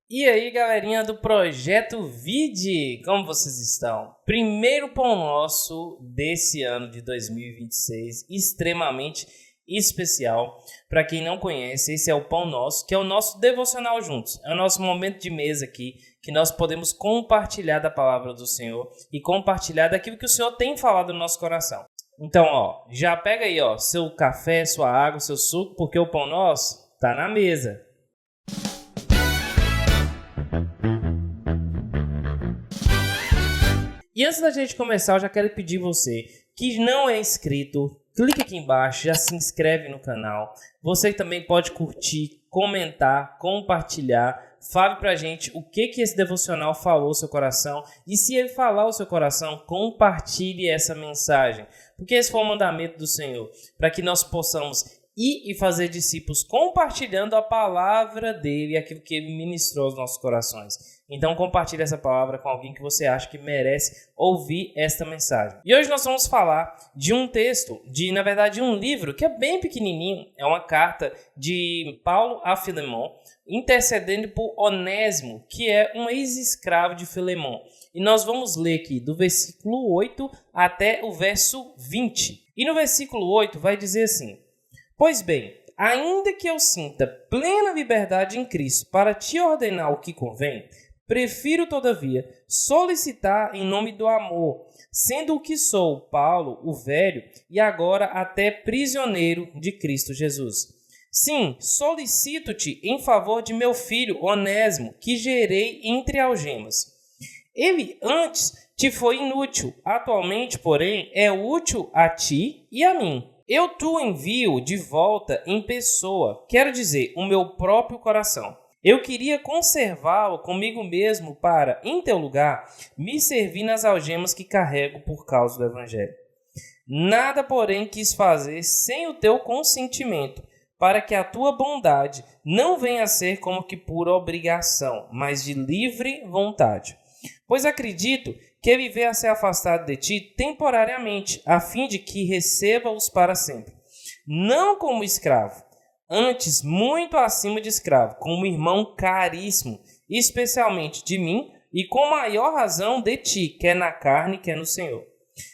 E aí, galerinha do Projeto Vide, como vocês estão? Primeiro pão nosso desse ano de 2026, extremamente especial. Para quem não conhece, esse é o Pão Nosso, que é o nosso devocional juntos. É o nosso momento de mesa aqui, que nós podemos compartilhar da palavra do Senhor e compartilhar daquilo que o Senhor tem falado no nosso coração. Então, já pega aí, seu café, sua água, seu suco, porque o Pão Nosso tá na mesa. E antes da gente começar, eu já quero pedir você que não é inscrito, clique aqui embaixo, já se inscreve no canal. Você também pode curtir, comentar, compartilhar. Fale pra gente o que esse devocional falou ao seu coração. E se ele falar ao seu coração, compartilhe essa mensagem. Porque esse foi o mandamento do Senhor, para que nós possamos ir e fazer discípulos compartilhando a palavra dele, aquilo que ele ministrou aos nossos corações. Então compartilhe essa palavra com alguém que você acha que merece ouvir esta mensagem. E hoje nós vamos falar de um texto, na verdade um livro que é bem pequenininho. É uma carta de Paulo a Filemon, intercedendo por Onésimo, que é um ex-escravo de Filemon. E nós vamos ler aqui do versículo 8 até o verso 20. E no versículo 8 vai dizer assim: Pois bem, ainda que eu sinta plena liberdade em Cristo para te ordenar o que convém, prefiro, todavia, solicitar em nome do amor, sendo o que sou, Paulo, o velho, e agora até prisioneiro de Cristo Jesus. Sim, solicito-te em favor de meu filho Onésimo, que gerei entre algemas. Ele antes te foi inútil, atualmente, porém, é útil a ti e a mim. Eu te envio de volta em pessoa, quero dizer, o meu próprio coração. Eu queria conservá-lo comigo mesmo para, em teu lugar, me servir nas algemas que carrego por causa do Evangelho. Nada, porém, quis fazer sem o teu consentimento, para que a tua bondade não venha a ser como que por obrigação, mas de livre vontade. Pois acredito que viver a ser afastado de ti temporariamente, a fim de que receba-os para sempre. Não como escravo, antes muito acima de escravo, como irmão caríssimo, especialmente de mim, e com maior razão de ti, quer na carne, quer no Senhor.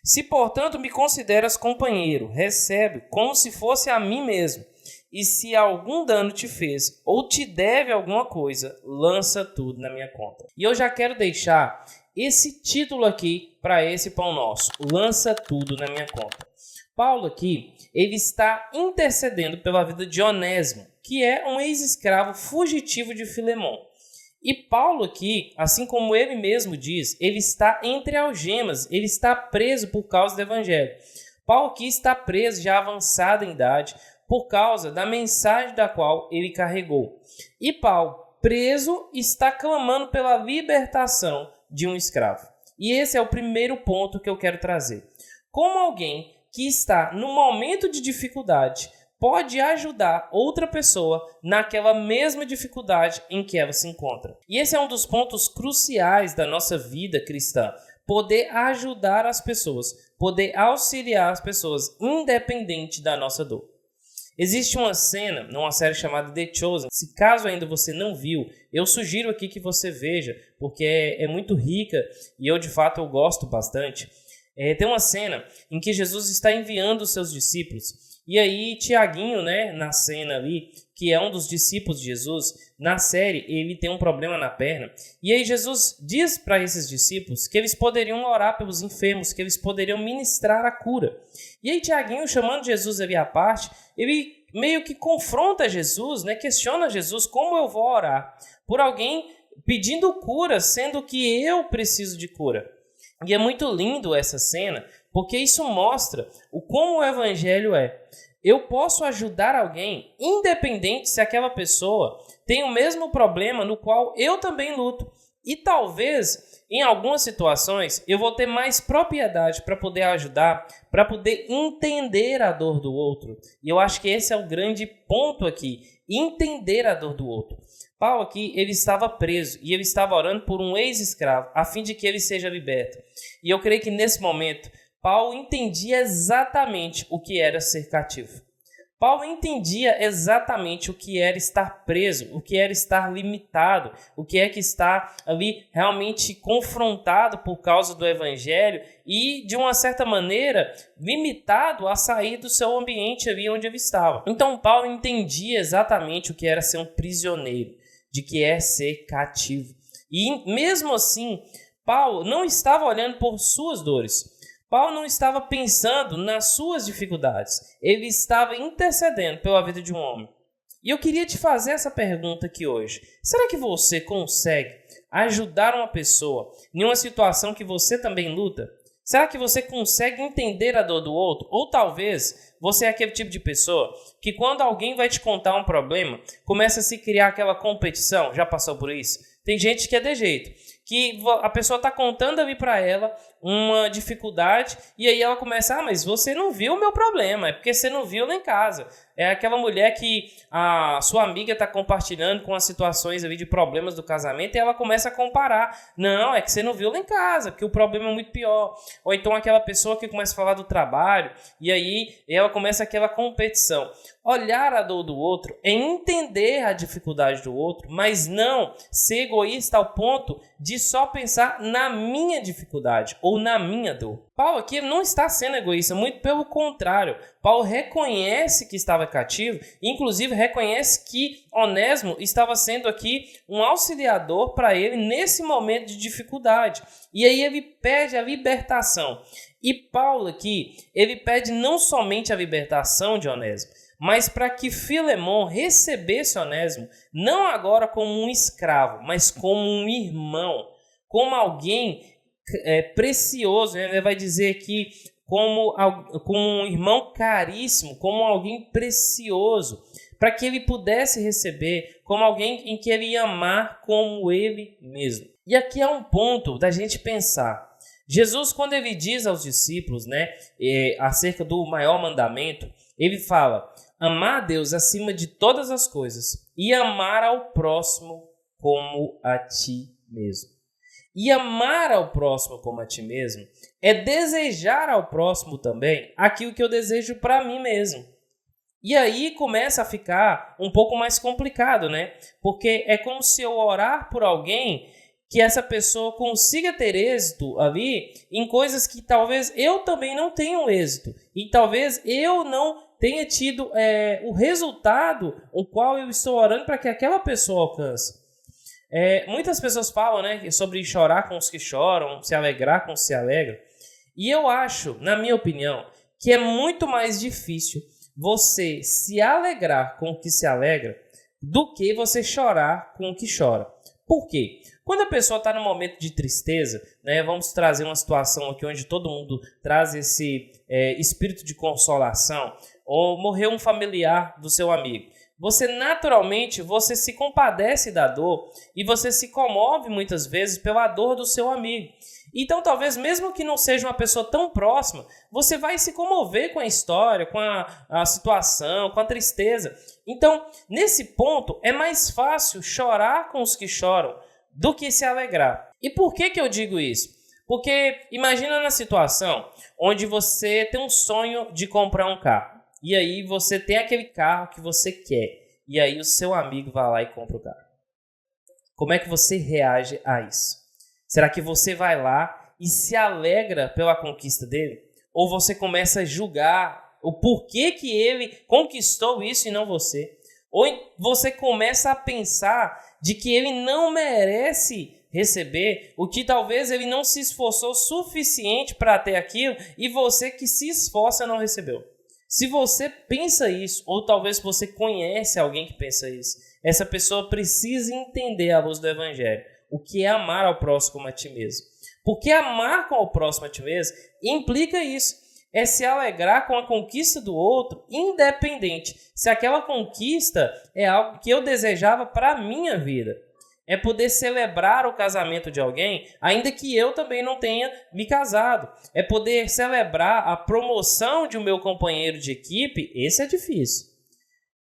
Se, portanto, me consideras companheiro, recebe como se fosse a mim mesmo. E se algum dano te fez ou te deve alguma coisa, lança tudo na minha conta. E eu já quero deixar esse título aqui para esse pão nosso: lança tudo na minha conta. Paulo aqui, ele está intercedendo pela vida de Onésimo, que é um ex-escravo fugitivo de Filemon. E Paulo aqui, assim como ele mesmo diz, ele está entre algemas, ele está preso por causa do Evangelho. Paulo aqui está preso, já avançado em idade, por causa da mensagem da qual ele carregou. E Paulo, preso, está clamando pela libertação de um escravo. E esse é o primeiro ponto que eu quero trazer. Como alguém que está no momento de dificuldade pode ajudar outra pessoa naquela mesma dificuldade em que ela se encontra. E esse é um dos pontos cruciais da nossa vida cristã. Poder ajudar as pessoas, poder auxiliar as pessoas, independente da nossa dor. Existe uma cena numa série chamada The Chosen. Se caso ainda você não viu, eu sugiro aqui que você veja, porque é muito rica e eu de fato eu gosto bastante. Tem uma cena em que Jesus está enviando os seus discípulos. E aí Tiaguinho, na cena ali, que é um dos discípulos de Jesus, na série ele tem um problema na perna. E aí Jesus diz para esses discípulos que eles poderiam orar pelos enfermos, que eles poderiam ministrar a cura. E aí Tiaguinho, chamando Jesus ali à parte, ele meio que confronta Jesus, questiona Jesus: como eu vou orar por alguém pedindo cura, sendo que eu preciso de cura? E é muito lindo essa cena, porque isso mostra como o Evangelho é. Eu posso ajudar alguém, independente se aquela pessoa tem o mesmo problema no qual eu também luto. E talvez, em algumas situações, eu vou ter mais propriedade para poder ajudar, para poder entender a dor do outro. E eu acho que esse é o grande ponto aqui, entender a dor do outro. Paulo aqui, ele estava preso e ele estava orando por um ex-escravo, a fim de que ele seja liberto. E eu creio que nesse momento, Paulo entendia exatamente o que era ser cativo. Paulo entendia exatamente o que era estar preso, o que era estar limitado, o que é que está ali realmente confrontado por causa do evangelho e, de uma certa maneira, limitado a sair do seu ambiente ali onde ele estava. Então, Paulo entendia exatamente o que era ser um prisioneiro, de que é ser cativo. E, mesmo assim, Paulo não estava olhando por suas dores. Paulo não estava pensando nas suas dificuldades. Ele estava intercedendo pela vida de um homem. E eu queria te fazer essa pergunta aqui hoje. Será que você consegue ajudar uma pessoa em uma situação que você também luta? Será que você consegue entender a dor do outro? Ou talvez você é aquele tipo de pessoa que quando alguém vai te contar um problema, começa a se criar aquela competição. Já passou por isso? Tem gente que é de jeito, que a pessoa está contando ali para ela uma dificuldade e aí ela começa, mas você não viu o meu problema, é porque você não viu lá em casa. É aquela mulher que a sua amiga está compartilhando com as situações ali de problemas do casamento e ela começa a comparar. Não, é que você não viu lá em casa, porque o problema é muito pior. Ou então aquela pessoa que começa a falar do trabalho e aí ela começa aquela competição. Olhar a dor do outro é entender a dificuldade do outro, mas não ser egoísta ao ponto de só pensar na minha dificuldade ou na minha dor. Paulo aqui não está sendo egoísta, muito pelo contrário. Paulo reconhece que estava cativo, inclusive reconhece que Onésimo estava sendo aqui um auxiliador para ele nesse momento de dificuldade. E aí ele pede a libertação. E Paulo aqui, ele pede não somente a libertação de Onésimo, mas para que Filemon recebesse Onésimo, não agora como um escravo, mas como um irmão, como alguém precioso. Ele vai dizer aqui como um irmão caríssimo, como alguém precioso, para que ele pudesse receber como alguém em que ele ia amar como ele mesmo. E aqui é um ponto da gente pensar. Jesus, quando ele diz aos discípulos, acerca do maior mandamento, ele fala: amar a Deus acima de todas as coisas e amar ao próximo como a ti mesmo. E amar ao próximo como a ti mesmo é desejar ao próximo também aquilo que eu desejo para mim mesmo. E aí começa a ficar um pouco mais complicado, né? Porque é como se eu orar por alguém que essa pessoa consiga ter êxito ali em coisas que talvez eu também não tenha êxito. E talvez eu não tenha tido o resultado o qual eu estou orando para que aquela pessoa alcance. Muitas pessoas falam, sobre chorar com os que choram, se alegrar com os que se alegram. E eu acho, na minha opinião, que é muito mais difícil você se alegrar com o que se alegra do que você chorar com o que chora. Por quê? Quando a pessoa está num momento de tristeza, vamos trazer uma situação aqui onde todo mundo traz esse espírito de consolação, ou morreu um familiar do seu amigo. Você naturalmente se compadece da dor e você se comove muitas vezes pela dor do seu amigo. Então, talvez, mesmo que não seja uma pessoa tão próxima, você vai se comover com a história, com a situação, com a tristeza. Então, nesse ponto, é mais fácil chorar com os que choram do que se alegrar. E por que eu digo isso? Porque imagina na situação onde você tem um sonho de comprar um carro. E aí você tem aquele carro que você quer. E aí o seu amigo vai lá e compra o carro. Como é que você reage a isso? Será que você vai lá e se alegra pela conquista dele? Ou você começa a julgar o porquê que ele conquistou isso e não você? Ou você começa a pensar de que ele não merece receber, o que talvez ele não se esforçou suficiente para ter aquilo e você que se esforça não recebeu. Se você pensa isso, ou talvez você conhece alguém que pensa isso, essa pessoa precisa entender à luz do Evangelho o que é amar ao próximo como a ti mesmo. Porque amar com o próximo a ti mesmo implica isso, é se alegrar com a conquista do outro, independente se aquela conquista é algo que eu desejava para a minha vida. É poder celebrar o casamento de alguém, ainda que eu também não tenha me casado. É poder celebrar a promoção de um meu companheiro de equipe. Esse é difícil.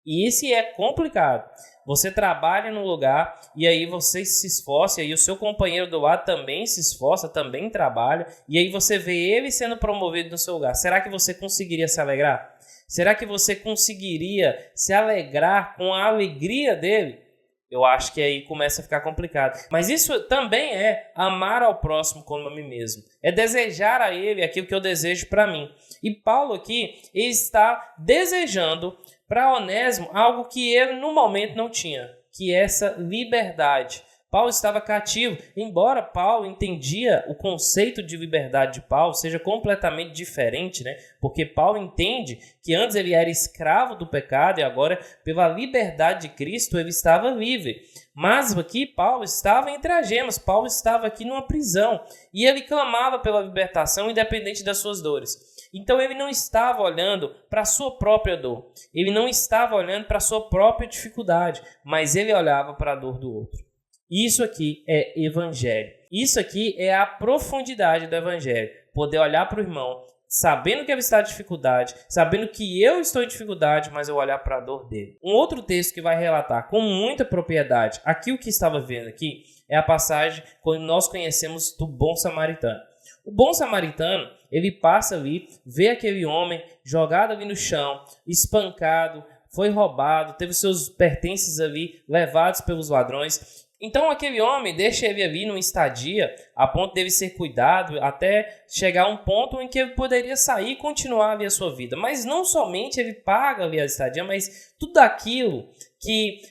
E esse é complicado. Você trabalha num lugar e aí você se esforça, e aí o seu companheiro do lado também se esforça, também trabalha, e aí você vê ele sendo promovido no seu lugar. Será que você conseguiria se alegrar? Será que você conseguiria se alegrar com a alegria dele? Eu acho que aí começa a ficar complicado. Mas isso também é amar ao próximo como a mim mesmo. É desejar a ele aquilo que eu desejo para mim. E Paulo aqui ele está desejando para Onésimo algo que ele no momento não tinha, que é essa liberdade. Paulo estava cativo, embora Paulo entendia o conceito de liberdade de Paulo seja completamente diferente, né? Porque Paulo entende que antes ele era escravo do pecado e agora, pela liberdade de Cristo, ele estava livre. Mas aqui Paulo estava entre algemas, Paulo estava aqui numa prisão e ele clamava pela libertação independente das suas dores. Então ele não estava olhando para a sua própria dor, ele não estava olhando para a sua própria dificuldade, mas ele olhava para a dor do outro. Isso aqui é evangelho. Isso aqui é a profundidade do evangelho. Poder olhar para o irmão, sabendo que ele está em dificuldade, sabendo que eu estou em dificuldade, mas eu olhar para a dor dele. Um outro texto que vai relatar com muita propriedade aquilo que estava vendo aqui é a passagem quando nós conhecemos do bom samaritano. O bom samaritano, ele passa ali, vê aquele homem jogado ali no chão, espancado, foi roubado, teve seus pertences ali levados pelos ladrões. Então aquele homem deixa ele ali numa estadia, a ponto dele ser cuidado, até chegar a um ponto em que ele poderia sair e continuar ali a sua vida. Mas não somente ele paga ali a estadia, mas tudo aquilo que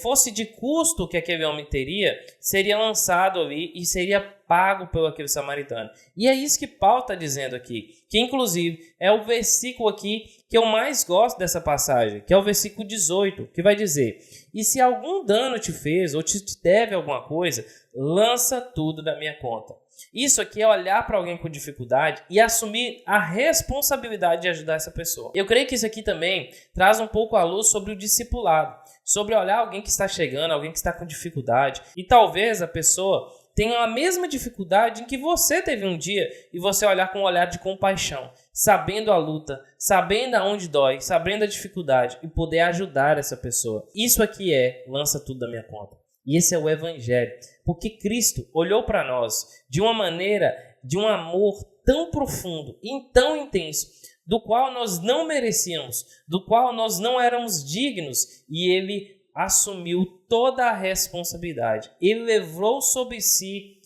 fosse de custo que aquele homem teria, seria lançado ali e seria pago pelo aquele samaritano. E é isso que Paulo está dizendo aqui, que inclusive é o versículo aqui que eu mais gosto dessa passagem, que é o versículo 18, que vai dizer: e se algum dano te fez ou te deve alguma coisa, lança tudo da minha conta. Isso aqui é olhar para alguém com dificuldade e assumir a responsabilidade de ajudar essa pessoa. Eu creio que isso aqui também traz um pouco a luz sobre o discipulado, sobre olhar alguém que está chegando, alguém que está com dificuldade, e talvez a pessoa tenha a mesma dificuldade em que você teve um dia e você olhar com um olhar de compaixão, sabendo a luta, sabendo aonde dói, sabendo a dificuldade e poder ajudar essa pessoa. Isso aqui lança tudo da minha conta. E esse é o evangelho, porque Cristo olhou para nós de uma maneira, de um amor tão profundo e tão intenso, do qual nós não merecíamos, do qual nós não éramos dignos, e Ele assumiu toda a responsabilidade. Ele levou sobre si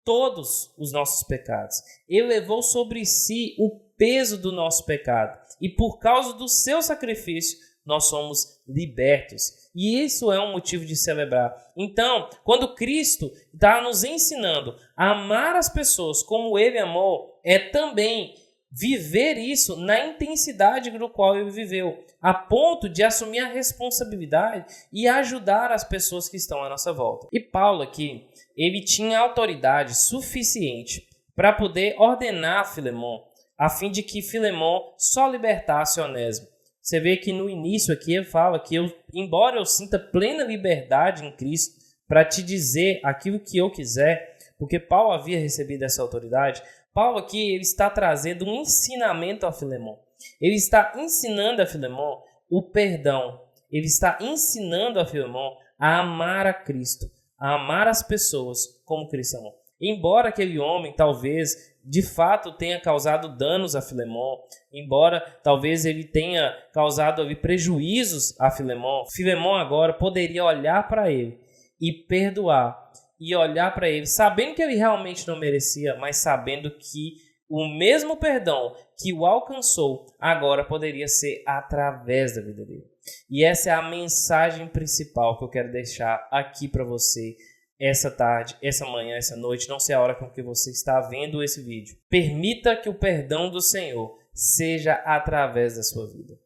todos os nossos pecados. Ele levou sobre si o peso do nosso pecado. E por causa do seu sacrifício, nós somos libertos. E isso é um motivo de celebrar. Então, quando Cristo está nos ensinando a amar as pessoas como Ele amou, é também viver isso na intensidade do qual Ele viveu, a ponto de assumir a responsabilidade e ajudar as pessoas que estão à nossa volta. E Paulo aqui, ele tinha autoridade suficiente para poder ordenar a Filemon, a fim de que Filemon só libertasse Onésimo. Você vê que no início aqui ele fala que embora eu sinta plena liberdade em Cristo para te dizer aquilo que eu quiser, porque Paulo havia recebido essa autoridade, Paulo aqui ele está trazendo um ensinamento a Filemon. Ele está ensinando a Filemon o perdão. Ele está ensinando a Filemon a amar a Cristo, a amar as pessoas como Cristo amou. Embora aquele homem talvez de fato tenha causado danos a Filemon, embora talvez ele tenha causado ali prejuízos a Filemon, Filemon agora poderia olhar para ele e perdoar, e olhar para ele sabendo que ele realmente não merecia, mas sabendo que o mesmo perdão que o alcançou agora poderia ser através da vida dele. E essa é a mensagem principal que eu quero deixar aqui para você essa tarde, essa manhã, essa noite, não sei a hora com que você está vendo esse vídeo. Permita que o perdão do Senhor seja através da sua vida.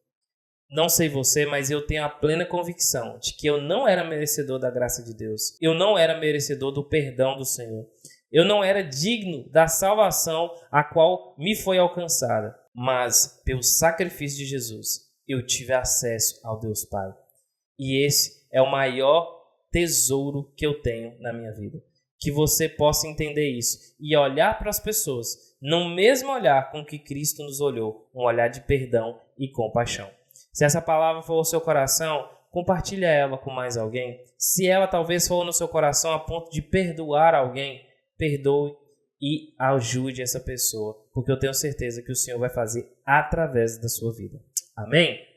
Não sei você, mas eu tenho a plena convicção de que eu não era merecedor da graça de Deus. Eu não era merecedor do perdão do Senhor. Eu não era digno da salvação a qual me foi alcançada. Mas, pelo sacrifício de Jesus, eu tive acesso ao Deus Pai. E esse é o maior tesouro que eu tenho na minha vida. Que você possa entender isso e olhar para as pessoas no mesmo olhar com que Cristo nos olhou, um olhar de perdão e compaixão. Se essa palavra for o seu coração, compartilha ela com mais alguém. Se ela talvez for no seu coração a ponto de perdoar alguém, perdoe e ajude essa pessoa, porque eu tenho certeza que o Senhor vai fazer através da sua vida. Amém?